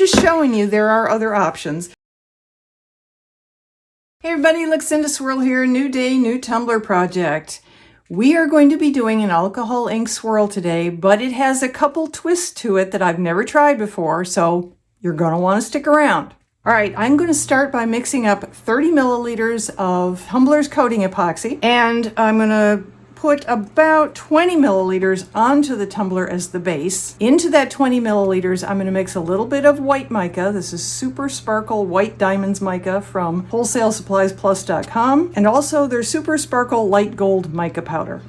just showing you there are other options. Hey everybody, Luxinda Swirl here. New day, new tumbler project. We are going to be doing an alcohol ink swirl today, but it has a couple twists to it that I've never tried before, so you're going to want to stick around. All right, I'm going to start by mixing up 30 milliliters of Tumblers coating epoxy, and I'm going to put about 20 milliliters onto the tumbler as the base. Into that 20 milliliters, I'm going to mix a little bit of white mica. This is Super Sparkle White Diamonds mica from WholesaleSuppliesPlus.com. And also their Super Sparkle Light Gold mica powder.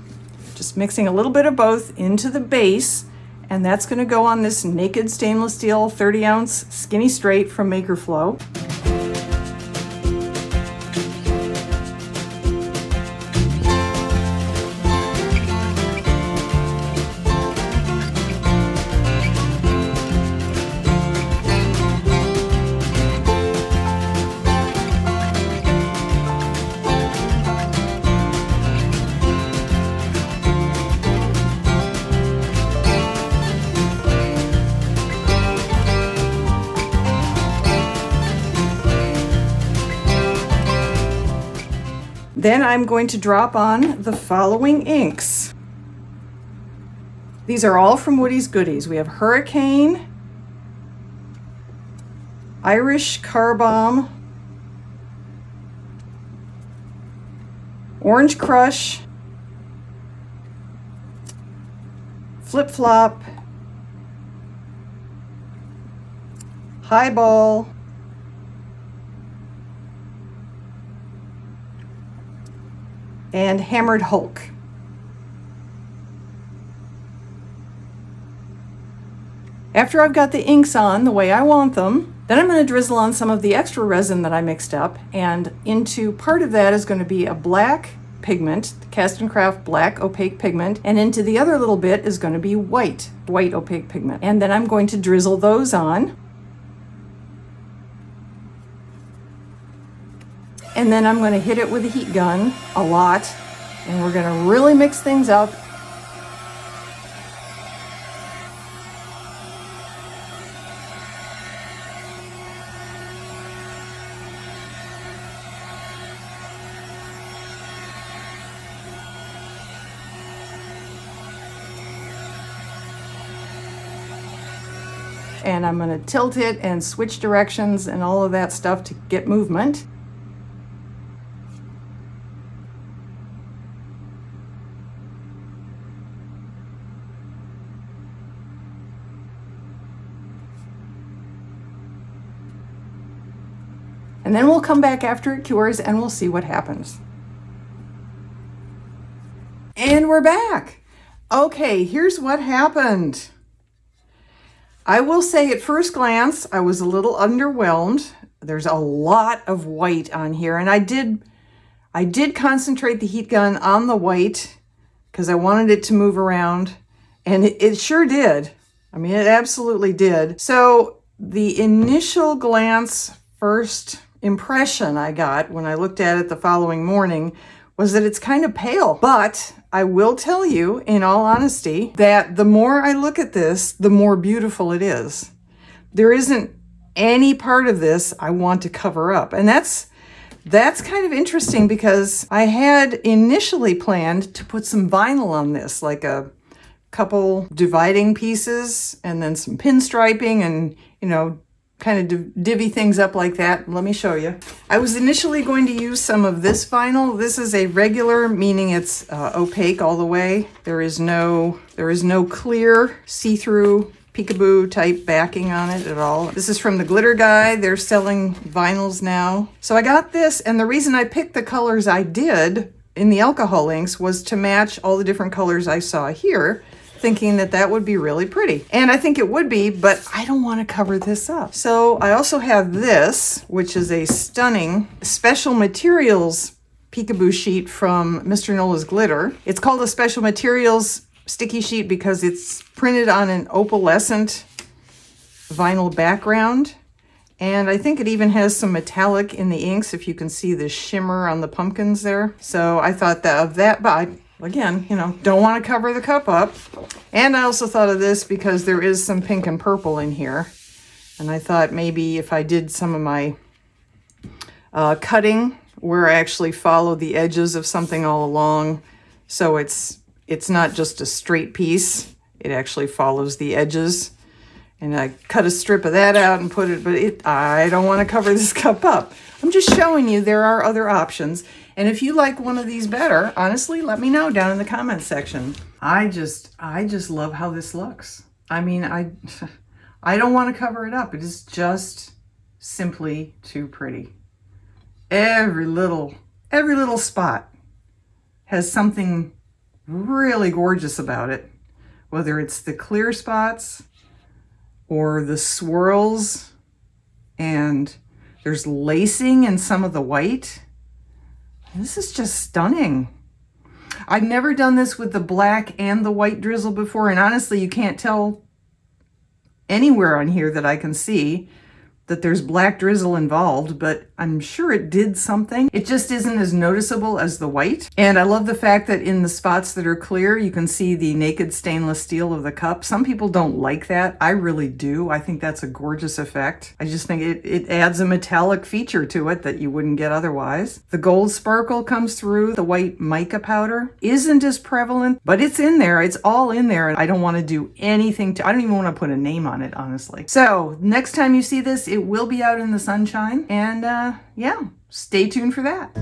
Just mixing a little bit of both into the base, and that's going to go on this naked stainless steel 30-ounce skinny straight from Makerflow. Then I'm going to drop on the following inks. These are all from Woody's Goodies. We have Hurricane, Irish Car Bomb, Orange Crush, Flip Flop, Highball, and Hammered Hulk. After I've got the inks on the way I want them, then I'm going to drizzle on some of the extra resin that I mixed up, and into part of that is going to be a black pigment, Cast & Craft black opaque pigment, and into the other little bit is going to be white opaque pigment. And then I'm going to drizzle those on. And then I'm going to hit it with a heat gun a lot, and we're going to really mix things up. And I'm going to tilt it and switch directions and all of that stuff to get movement. And then we'll come back after it cures and we'll see what happens. And we're back. Okay, here's what happened. I will say at first glance, I was a little underwhelmed. There's a lot of white on here, and I did concentrate the heat gun on the white because I wanted it to move around, and it sure did. I mean, it absolutely did. So the initial glance, first impression I got when I looked at it the following morning was that it's kind of pale. But I will tell you, in all honesty, that the more I look at this, the more beautiful it is. There isn't any part of this I want to cover up. And that's kind of interesting because I had initially planned to put some vinyl on this, like a couple dividing pieces and then some pinstriping and, you know, kind of divvy things up like that. Let me show you. I was initially going to use some of this vinyl. This is a regular, meaning it's opaque all the way. There is no clear see-through peekaboo type backing on it at all. This is from the Glitter Guy. They're selling vinyls now. So I got this, and the reason I picked the colors I did in the alcohol inks was to match all the different colors I saw here, thinking that that would be really pretty. And I think it would be, but I don't want to cover this up. So I also have this, which is a stunning special materials peekaboo sheet from Mr. Nola's Glitter. It's called a special materials sticky sheet because it's printed on an opalescent vinyl background. And I think it even has some metallic in the inks, if you can see the shimmer on the pumpkins there. So I thought of that, but again, you know, don't want to cover the cup up. And I also thought of this because there is some pink and purple in here. And I thought maybe if I did some of my cutting where I actually follow the edges of something all along, so it's not just a straight piece, it actually follows the edges. And I cut a strip of that out and put it, but I don't want to cover this cup up. I'm just showing you there are other options. And if you like one of these better, honestly, let me know down in the comments section. I just love how this looks. I mean, I don't want to cover it up. It is just simply too pretty. Every little spot has something really gorgeous about it, whether it's the clear spots or the swirls, and there's lacing in some of the white. This is just stunning. I've never done this with the black and the white drizzle before, and honestly, you can't tell anywhere on here that I can see that there's black drizzle involved, but I'm sure it did something. It just isn't as noticeable as the white. And I love the fact that in the spots that are clear, you can see the naked stainless steel of the cup. Some people don't like that. I really do. I think that's a gorgeous effect. I just think it adds a metallic feature to it that you wouldn't get otherwise. The gold sparkle comes through. The white mica powder isn't as prevalent, but it's in there. It's all in there. And I don't want to do anything I don't even want to put a name on it, honestly. So next time you see this, it will be out in the sunshine, and yeah, stay tuned for that.